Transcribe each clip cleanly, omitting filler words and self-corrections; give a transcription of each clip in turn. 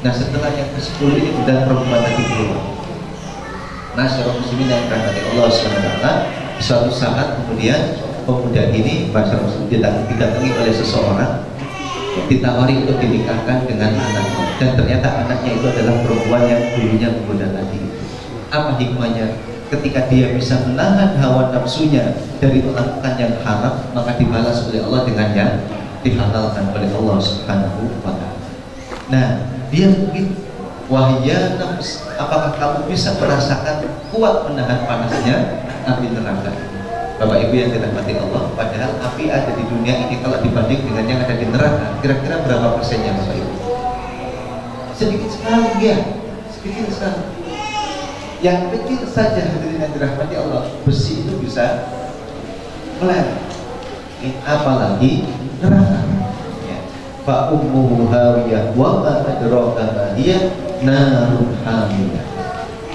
Nah setelah yang ke-10 ini budak perempuan tadi keluar. Nah seorang muslimin yang dirahmati Allah SWT, suatu saat kemudian pemuda ini bahasa muslim didatangi oleh seseorang, ditawari untuk dinikahkan dengan anaknya, dan ternyata anaknya itu adalah perempuan yang dulunya menggoda tadi. Apa hikmahnya? Ketika dia bisa menahan hawa nafsunya dari melakukan yang haram, maka dibalas oleh Allah dengan yang dihalalkan oleh Allah Subhanahu wa ta'ala. Nah, dia mungkin wahya nafs, apakah kamu bisa merasakan kuat menahan panasnya api neraka? Bapak Ibu yang dirahmati Allah, padahal api ada di dunia ini kalau dibanding dengan yang ada di neraka, kira-kira berapa persennya Bapak Ibu? Sedikit sekali ya, sedikit sekali. Yang kecil saja hadirin yang dirahmati Allah, besi itu bisa meleleh, apalagi neraka. Ya. Fa ummuhu hawiyah wa ma adraka ma hiya narun hamiyah.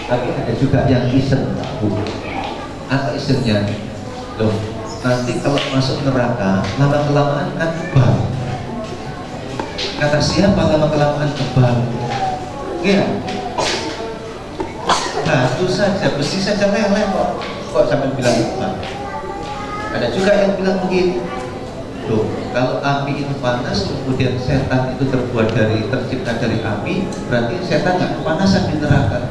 Tapi ada juga yang iseng, Bu. Apa isengnya? Loh, nanti kalau masuk neraka lama-kelamaan kan kebal. Kata siapa lama-kelamaan kebal? Ya, batu saja, besi saja leleh kok sampai bilang kebal. Ada juga yang bilang begini, loh, kalau api itu panas kemudian setan itu tercipta dari api, berarti setan nggak kepanasan di neraka.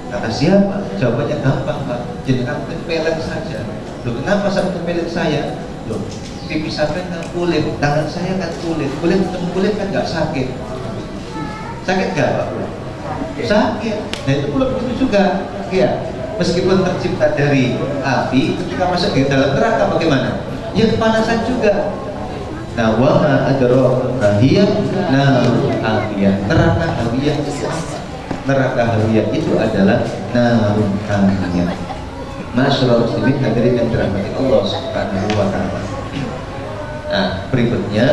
Kata siapa? Jawabannya gampang, Pak. Jangan tempelin saja. Loh, kenapa sampai tempelin saya? Loh, pipi sampai kan kulit, tangan saya kan kulit, kulit ketemu kulit kan nggak sakit. Sakit nggak, Pak? Sakit. Nah itu pula begitu juga. Ya, meskipun tercipta dari api, ketika masuk di dalam neraka bagaimana? Ya kepanasan juga. Nah, wa ma adraka hiya narun hamiyah. Neraka hamiyah. Neraka hamiyah itu adalah narun hamiyah. Masyaallah muslimin hadirin yang dirahmati Allah Subhanahu wa ta'ala. Nah, berikutnya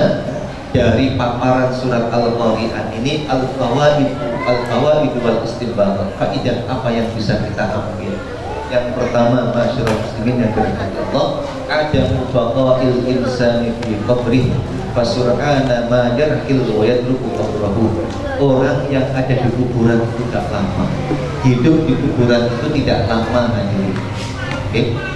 dari paparan surat Al-Qari'ah ini al-fawaid wal istinbat. Faedah apa yang bisa kita ambil? Yang pertama, masyaallah muslimin yang dirahmati Allah, ada mubaqa'il insani fi qabrih fasur'ana ma yarhil wa yadruku qabrahu. Orang yang ada di kuburan itu tidak lama. Hidup di kuburan itu tidak lama hadirin.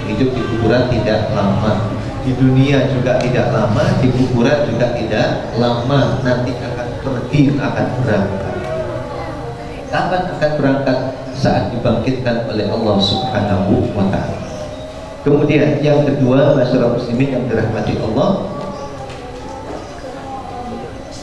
Hidup di kuburan tidak lama. Di dunia juga tidak lama, di kuburan juga tidak lama. Nanti akan pergi, akan berangkat. Kapan akan berangkat? Saat dibangkitkan oleh Allah Subhanahu wa ta'ala. Kemudian yang kedua, masyarakat muslimin yang dirahmati Allah,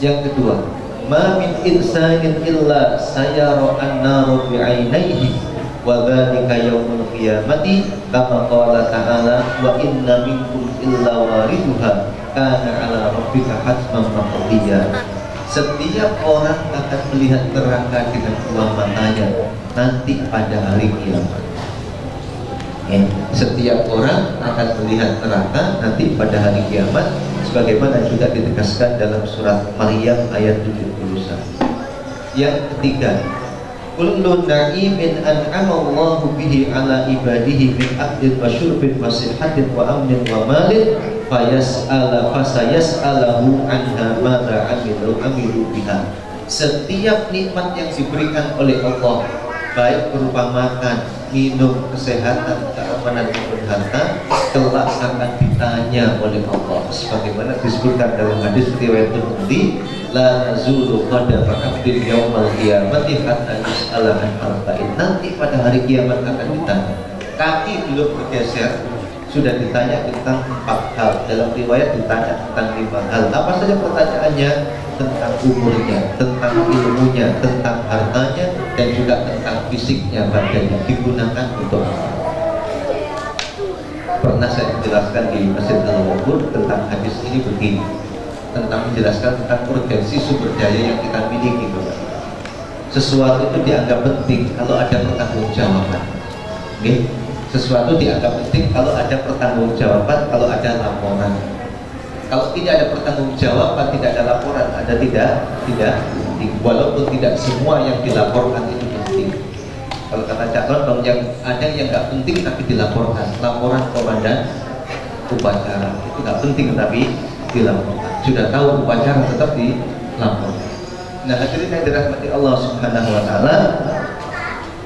yang kedua, ma min insanin illa sayara an-naru bi'ainaihi wa dzalika yaumul qiyamati kama qala ta'ala wa inna minkum illa waridhuha kana 'ala rabbika hatman maqdiya. Setiap orang akan melihat neraka dengan dua matanya nanti pada hari kiamat. Setiap orang akan melihat neraka nanti pada hari kiamat, sebagaimana juga ditegaskan dalam surat Maryam ayat 71. Yang ketiga, kullu na'imin an'ama Allahu bihi ala ibadihi min aqdin wa syurbin wa sihhatin wa amnin wa malin fasayas'alahu anha madza amilu biha. Setiap nikmat yang diberikan oleh Allah, baik berupa makan, minum, kesehatan, keamanan maupun harta, kelak akan ditanya oleh Allah, sebagaimana disebutkan dalam hadis riwayat Tirmidzi, la nazulu qadama 'abdin yaumal qiyamati hatta yus'ala an arba'in. Nanti pada hari kiamat akan ditanya. Kaki belum bergeser sudah ditanya tentang 4 hal. Dalam riwayat ditanya tentang 5 hal. Apa saja pertanyaannya? Tentang umurnya, tentang ilmunya, tentang hartanya, dan juga tentang fisiknya, badannya, digunakan untuk apa. Pernah saya menjelaskan di Masjid Al-Wabur tentang hadis ini begini, tentang menjelaskan tentang urgensi sumber daya yang kita miliki. Sesuatu itu dianggap penting kalau ada pertanggungjawaban. Sesuatu dianggap penting kalau ada pertanggungjawaban, kalau ada laporan. Kalau tidak ada pertanggungjawaban, tidak ada laporan, ada tidak penting. Walaupun tidak semua yang dilaporkan itu penting. Kalau kata Cak Londong, yang ada yang nggak penting tapi dilaporkan. Laporan komandan upacara itu nggak penting tapi dilaporkan. Sudah tahu upacara tetap dilaporkan. Nah, hadirin yang dirahmati Allah Subhanahu wa taala,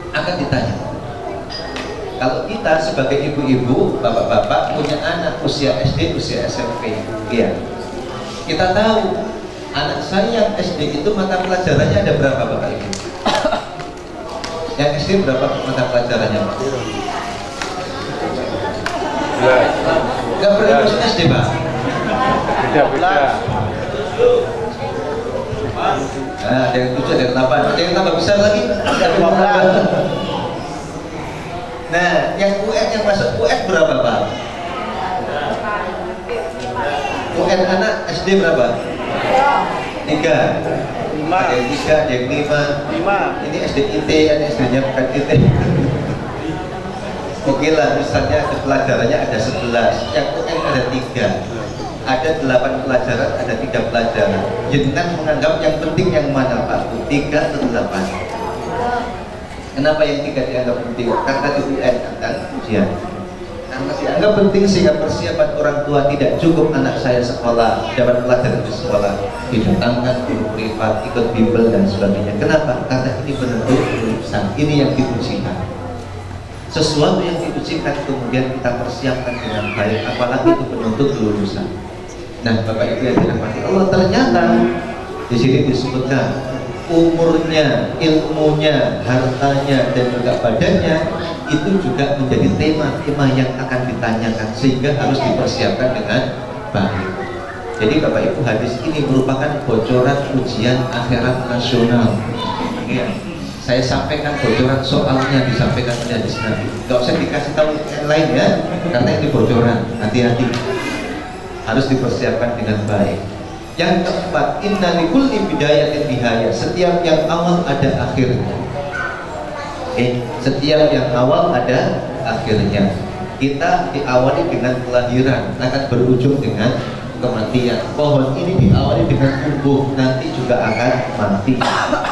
akan ditanya. Kalau kita sebagai ibu-ibu, bapak-bapak punya anak usia SD, usia SMP, iya. Kita tahu anak saya yang SD itu mata pelajarannya ada berapa, Bapak Ibu? Yang SD berapa mata pelajarannya, Pak? Enggak pernah masuk SD, Pak? Beda-beda. Nah, ada yang 7, ada yang 8, ada yang tambah besar lagi, ada yang 12. Nah, yang UN yang masuk UN berapa, Pak? UN anak SD berapa? 3. 5. Ada yang 3, ada yang 5. Ini SD IT, ada SD-nya bukan IT. Oke lah, misalnya pelajarannya ada 11, yang UN ada 3. Ada 8 pelajaran, ada 3 pelajaran. Jangan menganggap yang penting yang mana, Pak? 3 atau 8? Kenapa yang 3 dianggap penting? Karena di UN akan ujian. Karena dianggap penting sehingga persiapan orang tua tidak cukup anak saya sekolah, dapat pelajaran di sekolah, didatangkan guru privat, ikut bimbel dan sebagainya. Kenapa? Karena ini penentu kelulusan. Ini yang diujikan. Sesuatu yang diujikan kemudian kita persiapkan dengan baik, apalagi itu penuntut kelulusan. Nah, Bapak Ibu yang dirahmati Allah, ternyata di sini disebutkan umurnya, ilmunya, hartanya, dan juga badannya itu juga menjadi tema yang akan ditanyakan, sehingga harus dipersiapkan dengan baik. Jadi Bapak Ibu, hadis ini merupakan bocoran ujian akhirat nasional. Ya, saya sampaikan bocoran soalnya, disampaikan oleh hadis Nabi. Gak usah dikasih tahu yang lain ya, karena ini bocoran. Hati-hati, harus dipersiapkan dengan baik. Yang keempat, inna likulli bidayatin nihaya. Setiap yang awal ada akhirnya. Setiap yang awal ada akhirnya. Kita diawali dengan kelahiran, akan berujung dengan kematian. Pohon ini diawali dengan tumbuh, nanti juga akan mati.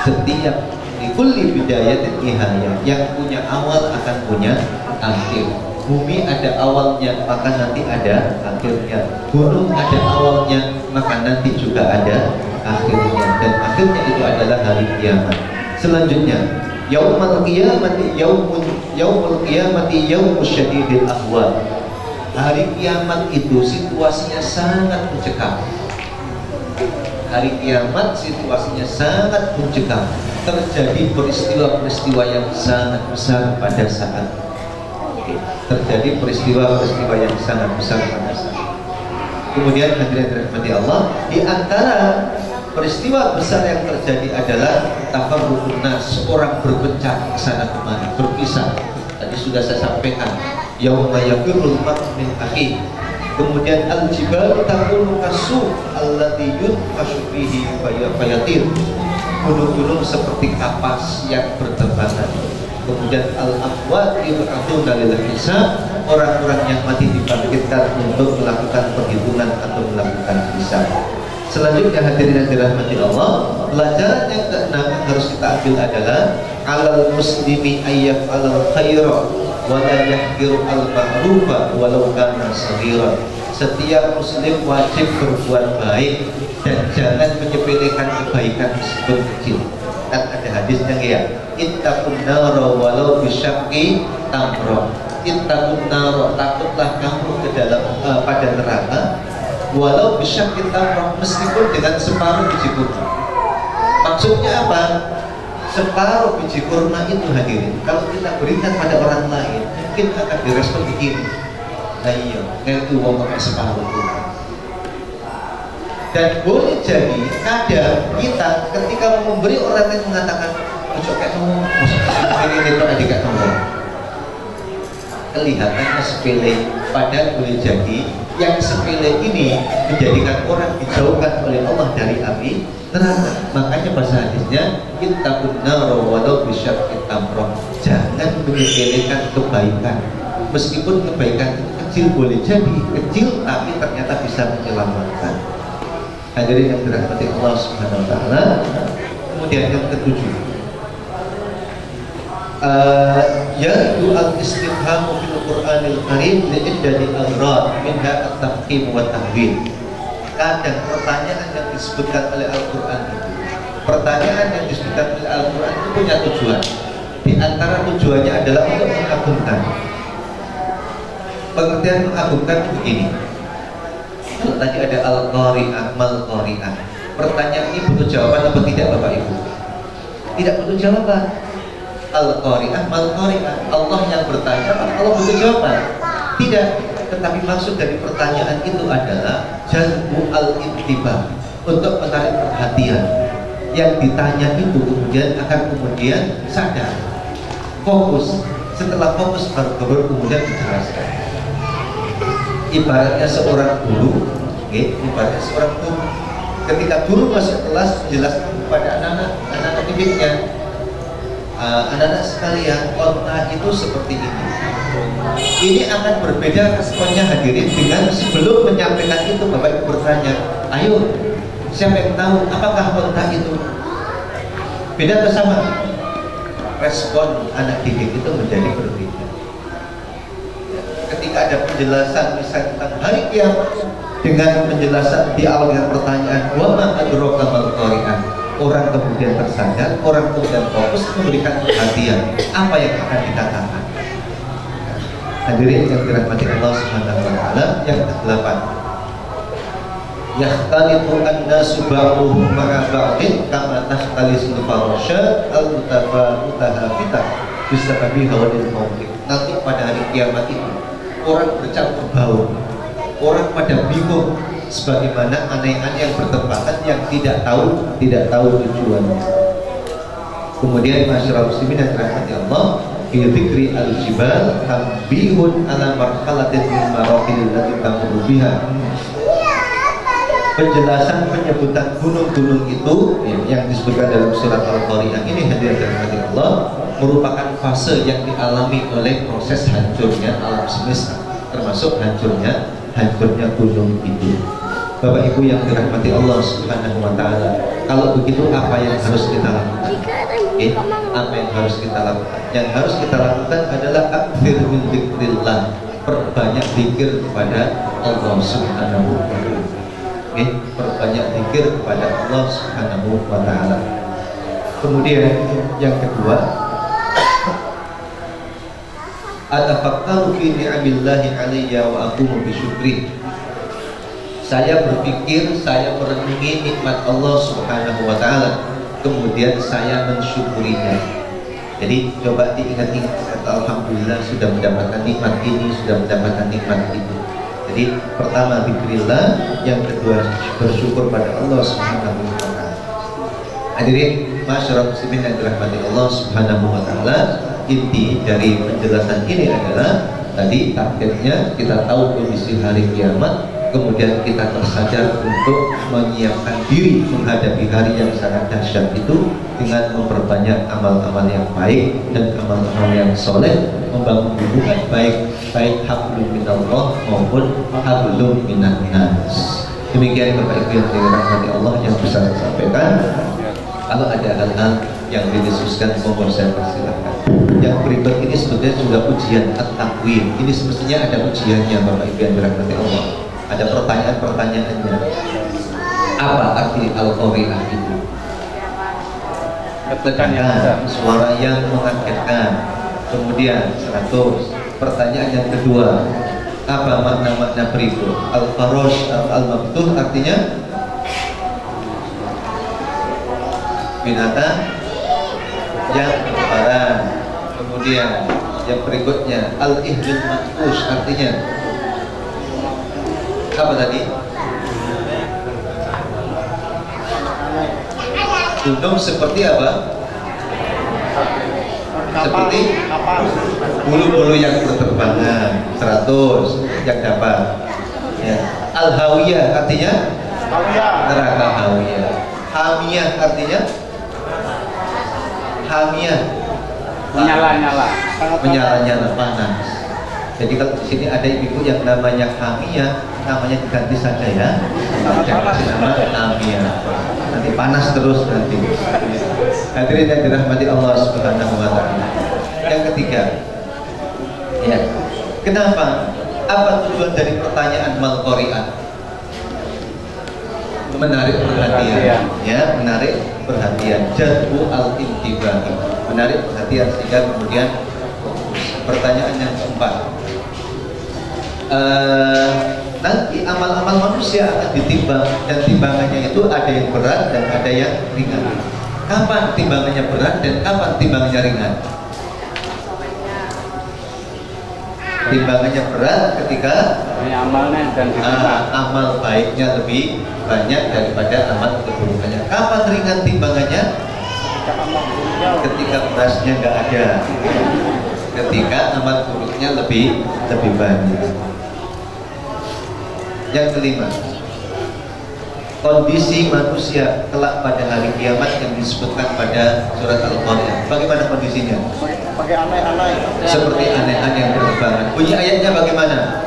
Setiap likulli bidayatin nihaya, yang punya awal akan punya akhir. Bumi ada awalnya, maka nanti ada akhirnya. Gunung ada awalnya, maka nanti juga ada akhirnya. Dan akhirnya itu adalah hari kiamat. Selanjutnya, yaumul qiyamati yaumul qiyamati yaumus syadidil ahwal. Hari kiamat itu situasinya sangat mencekam. Hari kiamat situasinya sangat mencekam. Terjadi peristiwa-peristiwa yang sangat besar pada saat terjadi peristiwa-peristiwa yang sangat besar pada saat. Kemudian hadirin dirahmati Allah, di antara peristiwa besar yang terjadi adalah tafarruqun nas, orang berpencar ke sana kemari, berpisah. Tadi sudah saya sampaikan, yauma yafirrul mar'u min akhihi. Kemudian al-jibal takunu kasuf allati yunfashu fihi fayatir. Gunung-gunung seperti kapas yang berterbangan. Kemudian al-amwat yub'atsuna lil hisab, orang-orang yang mati dibangkitkan untuk melakukan perhitungan atau melakukan hisab. Selanjutnya hadirin yang dirahmati Allah, pelajaran yang keenam yang harus kita ambil adalah alal muslimi ayyaf alal khaira wa la yahqiru al ma'rufa walau kana saghiran. Setiap muslim wajib berbuat baik dan jangan menyepelekan kebaikan meskipun kecil. Kan ada hadisnya ya, ittaqun nara walau bisyaqqi tamra. Ittaqun nara, takutlah kamu ke dalam pada neraka walau bisyaqqi tamra, meskipun dengan separuh biji kurma. Maksudnya apa? Separuh biji kurma itu hadirin, kalau kita berikan pada orang lain mungkin akan direspon begini. Ayo, itu mau pakai separuh kurma. Dan boleh jadi kadang kita ketika memberi, orang lain mengatakan ojo kayak kamu ini itu adik kamu, kelihatannya sepele, padahal boleh jadi yang sepele ini menjadikan orang dijauhkan oleh Allah dari api neraka. Makanya bahasa hadisnya ittaqun nar walau bisyaqqi tamrah, jangan menyepelekan kebaikan meskipun kebaikan itu kecil, boleh jadi kecil tapi ternyata bisa menyelamatkan. Hadirin yang dirahmati Allah Subhanahu wa taala. Kemudian yang ketujuh, yaitu al-istifhamu fil Qur'anil Karim li'iddati aghrad minha at-tafhim wa tahwil. Kadang pertanyaan yang disebutkan oleh Al-Qur'an itu pertanyaan yang disebutkan oleh Al-Quran itu punya tujuan. Di antara tujuannya adalah untuk mengagumkan. Pengertian mengagumkan itu begini. Kalau tadi ada Al-Qari'ah, Mal-Qari'ah, pertanyaan ini butuh jawaban atau tidak Bapak Ibu? Tidak butuh jawaban. Al-Qari'ah, Mal-Qari'ah, Allah yang bertanya, Allah butuh jawaban? Tidak. Tetapi maksud dari pertanyaan itu adalah jalbu al-intibah, untuk menarik perhatian. Yang ditanya itu kemudian akan kemudian sadar, fokus. Setelah fokus baru kemudian dijelaskan. Ibaratnya seorang guru, ibaratnya seorang guru. Ketika guru masuk kelas menjelaskan kepada anak-anak didiknya, anak-anak sekalian, kontak itu seperti ini. Ini akan berbeda responnya hadirin dengan sebelum menyampaikan itu Bapak Ibu bertanya, ayo siapa yang tahu apakah kontak itu? Beda atau sama? Respon anak didik itu menjadi berbeda. Ketika ada penjelasan misalnya tentang hari kiamat, dengan penjelasan di awal dengan pertanyaan wa ma adraka mal qari'ah, orang kemudian tersadar, orang kemudian fokus memberikan perhatian apa yang akan dikatakan. Hadirin yang dirahmati Allah Subhanahu wa taala, yang ke-8. Yahtalitu an-nasu ba'dhum ma'a ba'din kama tahtalisul farashat al-mutahabitah bisababi hawadil mauqif. Nanti pada hari kiamat itu orang bercampur baur, orang pada bingung sebagaimana aneh-aneh yang bertempatan yang tidak tahu tujuannya. Kemudian masyarakat muslimin yang dirahmati Allah, fi dzikri al-jibal tambihun ala marhalatin min marahil lati tamurru biha. Penjelasan penyebutan gunung-gunung itu yang disebutkan dalam surat Al-Qari'ah ini, hadirin dirahmati Allah, merupakan fase yang dialami oleh proses hancurnya alam semesta, termasuk hancurnya gunung itu. Bapak Ibu yang dirahmati Allah Subhanahu wa taala, kalau begitu apa yang harus kita lakukan? Apa yang harus kita lakukan? Yang harus kita lakukan adalah aktsir min dzikrillah, perbanyak zikir kepada Allah Subhanahu wa taala. Perbanyak zikir kepada Allah Subhanahu wa taala. Kemudian yang kedua, atafakkaru fi ni'amillahi 'alayya wa aqumu bi syukri. Saya berpikir, saya merenungi nikmat Allah Subhanahu wa taala, kemudian saya mensyukurinya. Jadi coba diingat-ingat, alhamdulillah sudah mendapatkan nikmat ini, sudah mendapatkan nikmat itu. Jadi pertama zikrillah, yang kedua bersyukur pada Allah Subhanahu wa taala. Hadirin masyarakat muslimin yang dirahmati Allah Subhanahu wa taala, inti dari penjelasan ini adalah tadi targetnya kita tahu kondisi hari kiamat, kemudian kita tersadar untuk menyiapkan diri menghadapi hari yang sangat dahsyat itu dengan memperbanyak amal-amal yang baik dan amal-amal yang soleh, membangun hubungan baik hablum minallah maupun hablum minan nas. Demikian Bapak Ibu yang dirahmati Allah yang bisa saya sampaikan. Kalau ada hal-hal yang didiskusikan, mohon saya persilahkan. Yang berikut ini sebetulnya juga ujian at-takwin. Ini semestinya ada ujiannya Bapak Ibu yang dirahmati Allah. Ada pertanyaan-pertanyaannya. Apa arti Al-Qari'ah itu? Tekankan, suara yang mengagetkan. Kemudian 100. Pertanyaan yang kedua, apa makna-makna berikut? Al-Farosh al-Mabtuh artinya binatang yang kembaran. Kemudian yang berikutnya Al-Ihlul Manfush artinya apa tadi? Gunung seperti apa? Seperti bulu-bulu yang berterbangan. 100 yang dapat ya. Al-Hawiyah artinya neraka Hawiyah. Hamiyah artinya Hamiyah menyala-nyala panas. Jadi kalau di sini ada ibu yang namanya Hamiyah, namanya diganti saja ya. Jangan kasih nama Hamiyah. Nanti panas terus nanti. Hadirin yang dirahmati Allah Subhanahu wa taala. Yang ketiga, ya. Kenapa? Apa tujuan dari pertanyaan Mal-Qari'ah? menarik perhatian, ya, menarik perhatian. Jadbu al-intibahi, menarik perhatian sehingga kemudian fokus. Pertanyaan yang keempat, nanti amal-amal manusia akan ditimbang, dan timbangannya itu ada yang berat dan ada yang ringan. Kapan timbangannya berat dan kapan timbangannya ringan? Timbangannya berat ketika amalnya dan amal baiknya lebih banyak daripada amal keburukannya. Kapan ringan timbangannya? Ketika berasnya nggak ada, ketika amal buruknya lebih banyak. Yang kelima, kondisi manusia kelak pada hari kiamat yang disebutkan pada surat Al-Qari'ah. Bagaimana kondisinya? Pakai aneh-aneh. Seperti aneh-aneh yang berterbangan. Bunyi ayatnya bagaimana?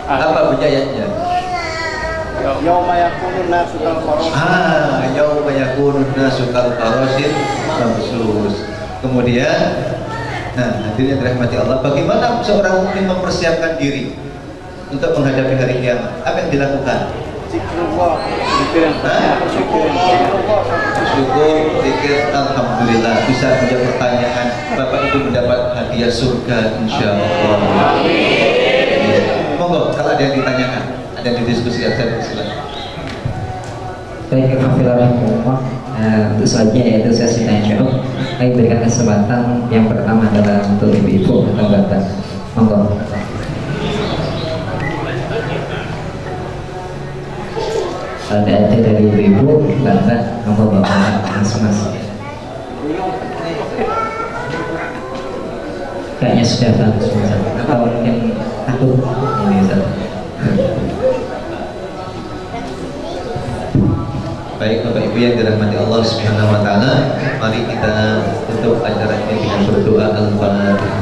Apa bunyi ayatnya? Yauma yakunun nasu kal farasil. Yauma yakunun nasu kal farasil mabsus. Kemudian, hadirin yang dirahmati Allah, bagaimana seorang mukmin mempersiapkan diri untuk menghadapi hari kiamat? Apa yang dilakukan? Syukur, zikir, alhamdulillah. Bisa menjawab pertanyaan, Bapak Ibu mendapat hadiah surga insyaallah. Monggo, kalau ada yang ditanyakan, ada yang didiskusikan, silakan. Baik, untuk selanjutnya yaitu sesi tanya jawab. Kami berikan kesempatan yang pertama adalah untuk ibu-ibu atau bapak. Monggo. Kalau ada dari ibu-ibu, bapak, monggo bapak, mas. Kayaknya sudah bagus, atau mungkin takut ini Ustaz. Baik Bapak Ibu yang dirahmati Allah Subhanahu wa taala, mari kita tutup acara ini dengan berdoa Al-Fatihah.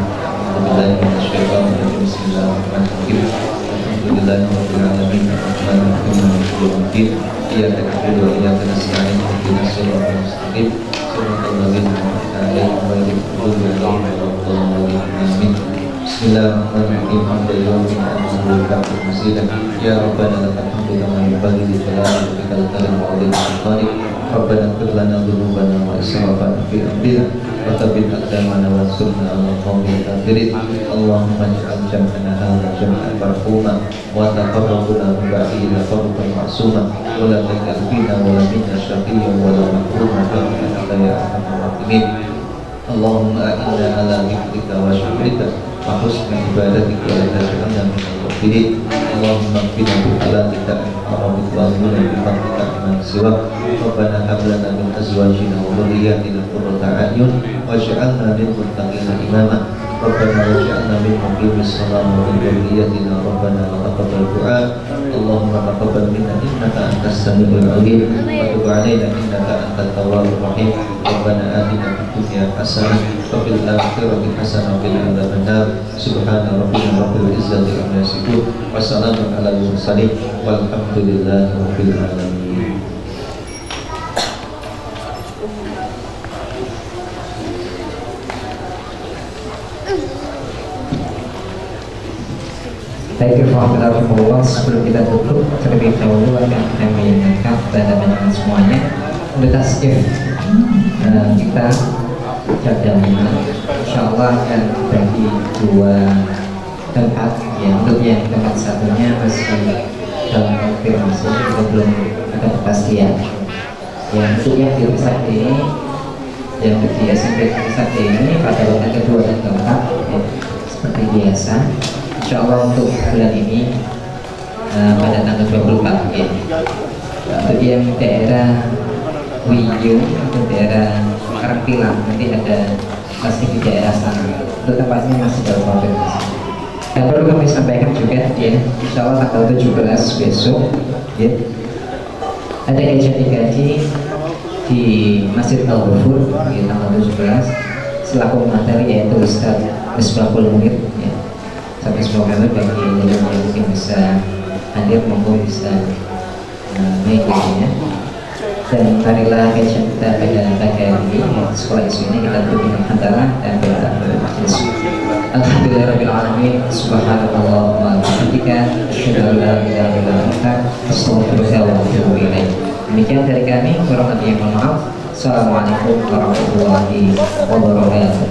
Bismillahirrahmanirrahim. Alhamdulillahirabbil alamin. Arrahmanirrahim. Maliki yaumiddin. Iyyaka na'budu wa iyyaka nasta'in. Ihdinas siratal mustaqim. Shiratal ladzina an'amta 'alaihim ghairil maghdubi 'alaihim waladdallin. Bismillahirrahmanirrahim. Ya Rabbana lakal hamdu kama yanbaghi li jalali wajhikal karim wa 'azimil qadr. Rabbana ighfir lana dhunubana wa israfana fi amrina wa thabbit aqdamana wansurna 'alal qawmil kafirin. Allahumma ij'al jam'ana hadza jam'an marhuma wa taqarrabuna min ba'dihi taqarruban ma'suma wa la taj'al fina wa la minna shaqiyyan wa la mahruman bi-rahmatika ya arhamar rahimin. Allahumma inna ala dhikrika wa syukrika wa husni ibadatika wa la taj'alna minal ghafilin. Allahumma qina bi halatika wa bi fadlika man siwak. Rabbana hab lana min azwajina wa dhurriyyatina qurrata a'yun waj'alna lil muttaqina imama. Rabbana waj'alna min muqimis salati wa min dhurriyyatina rabbana wa taqabbal du'a. Allahumma taqabbal minna innaka antas samiul 'alim wa tub 'alaina innaka antat tawwabur rahim. Rabbana atina fid dunya hasanah wa fil akhirati hasanah wa qina adzabannar. Subhana rabbika rabbil izzati amma yasifun wa salamun 'alal mursalin walhamdulillahi rabbil alamin. Baik, Alhamdulillah, sebelum kita tutup terlebih dahulu akan kami ingatkan kepada teman-teman semuanya untuk tasbih kita jadwal insyaallah akan bagi dua tempat, ya. Untuk yang tempat satunya masih dalam konfirmasi, kita belum ada kepastian. Yang untuk yang di rumah ini, yang di SMP pusat ini pada urutan kedua dan keempat, ya, seperti biasa. Insya Allah untuk bulan ini pada tanggal 24, ya. Untuk yang daerah Wiyung atau daerah Karangpilang nanti ada pasti di daerah sana. Untuk tempatnya masih dalam konfirmasi. Dan perlu kami sampaikan juga, ya, insya Allah tanggal 17 besok, ya, ada kajian dikaji di Masjid Al-Ghufur di tanggal 17 selaku materi yaitu Ustaz Misbahul Munir, ya. Sampai semoga bagi yang mungkin bisa hadir maupun bisa mengikutinya. Dan marilah kajian kita pada pagi hari ini, sekolah isu ini kita tutup dengan hamdalah dan berdoa. Alhamdulillahirabbil alamin. Subhanallah wa bihamdika asyhadu an la ilaha illa anta astaghfiruka wa atubu ilaik. Demikian dari kami, kurang lebihnya mohon maaf. Assalamualaikum warahmatullahi wabarakatuh.